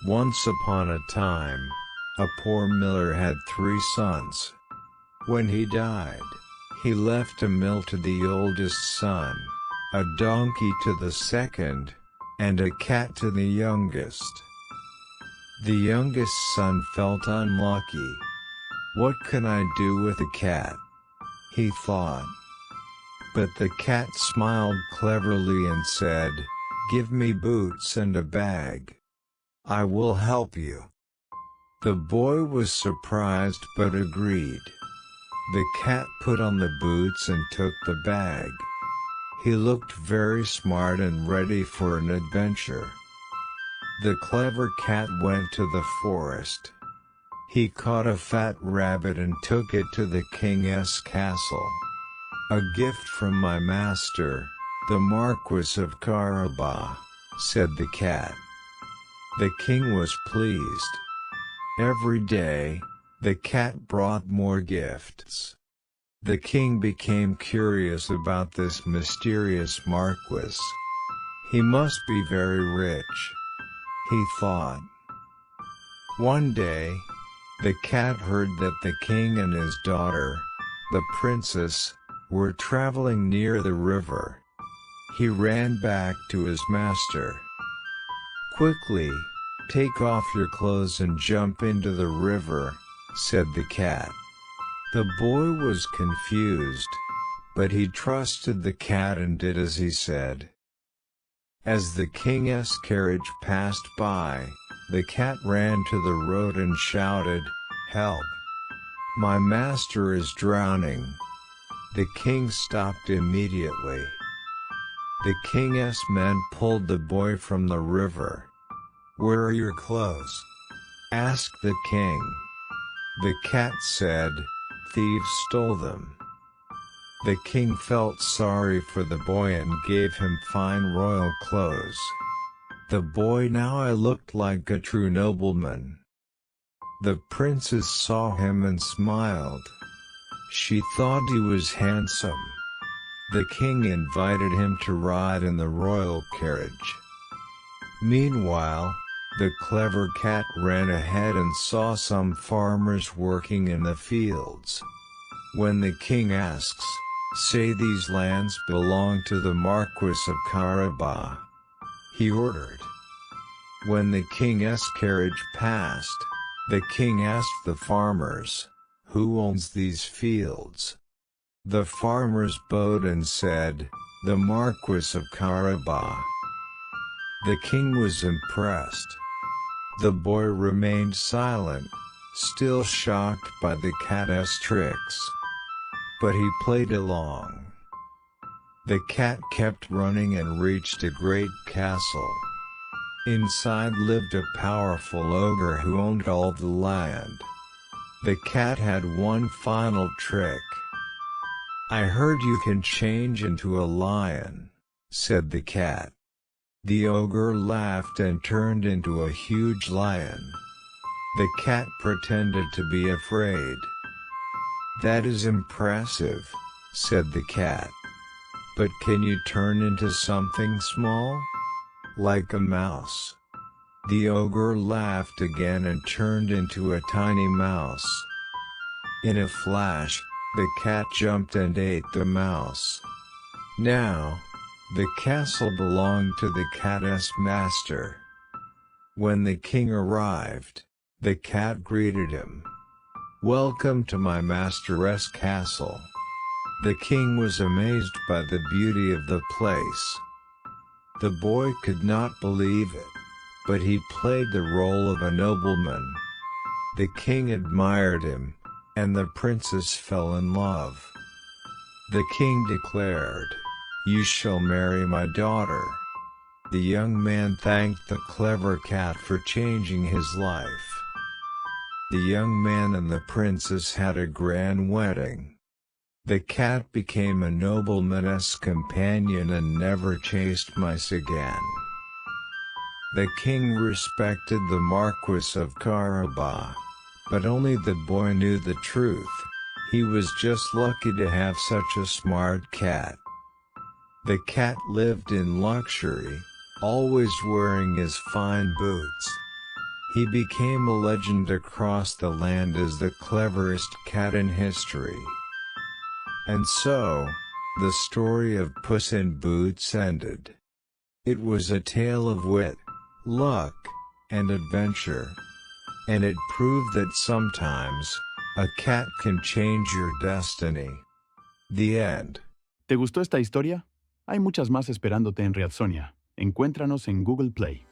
Once upon a time, a poor miller had 3 sons. When he died, he left a mill to the oldest son, a donkey to the second, and a cat to the youngest. The youngest son felt unlucky. "What can I do with a cat?" he thought. But the cat smiled cleverly and said, "Give me boots and a bag. I will help you." The boy was surprised but agreed. The cat put on the boots and took the bag. He looked very smart and ready for an adventure. The clever cat went to the forest. He caught a fat rabbit and took it to the king's castle. "A gift from my master, the Marquis of Carabas," said the cat. The king was pleased. Every day, the cat brought more gifts. The king became curious about this mysterious marquis. He must be very rich, he thought. One day, the cat heard that the king and his daughter, the princess, were traveling near the river. He ran back to his master. "Quickly, take off your clothes and jump into the river," said the cat. The boy was confused, but he trusted the cat and did as he said. As the king's carriage passed by, the cat ran to the road and shouted, "Help! My master is drowning." The king stopped immediately. The king's men pulled the boy from the river. "Where are your clothes?" asked the king. The cat said, "Thieves stole them." The king felt sorry for the boy and gave him fine royal clothes. The boy now looked like a true nobleman. The princess saw him and smiled. She thought he was handsome. The king invited him to ride in the royal carriage. Meanwhile, the clever cat ran ahead and saw some farmers working in the fields. When the king asks, "Say these lands belong to the Marquis of Carabas," he ordered. When the king's carriage passed, the king asked the farmers, "Who owns these fields?" The farmers bowed and said, "The Marquis of Carabas." The king was impressed. The boy remained silent, still shocked by the cat's tricks. But he played along. The cat kept running and reached a great castle. Inside lived a powerful ogre who owned all the land. The cat had one final trick. "I heard you can change into a lion," said the cat. The ogre laughed and turned into a huge lion. The cat pretended to be afraid. "That is impressive," said the cat. "But can you turn into something small? Like a mouse?" The ogre laughed again and turned into a tiny mouse. In a flash, the cat jumped and ate the mouse. Now, the castle belonged to the cat's master. When the king arrived, the cat greeted him. "Welcome to my master's castle." The king was amazed by the beauty of the place. The boy could not believe it, but he played the role of a nobleman. The king admired him, and the princess fell in love. The king declared, "You shall marry my daughter." The young man thanked the clever cat for changing his life. The young man and the princess had a grand wedding. The cat became a nobleman's companion and never chased mice again. The king respected the Marquis of Carabas, but only the boy knew the truth. He was just lucky to have such a smart cat. The cat lived in luxury, always wearing his fine boots. He became a legend across the land as the cleverest cat in history. And so, the story of Puss in Boots ended. It was a tale of wit, luck, and adventure. And it proved that sometimes, a cat can change your destiny. The end. ¿Te gustó esta historia? Hay muchas más esperándote en ReadZonia. Encuéntranos en Google Play.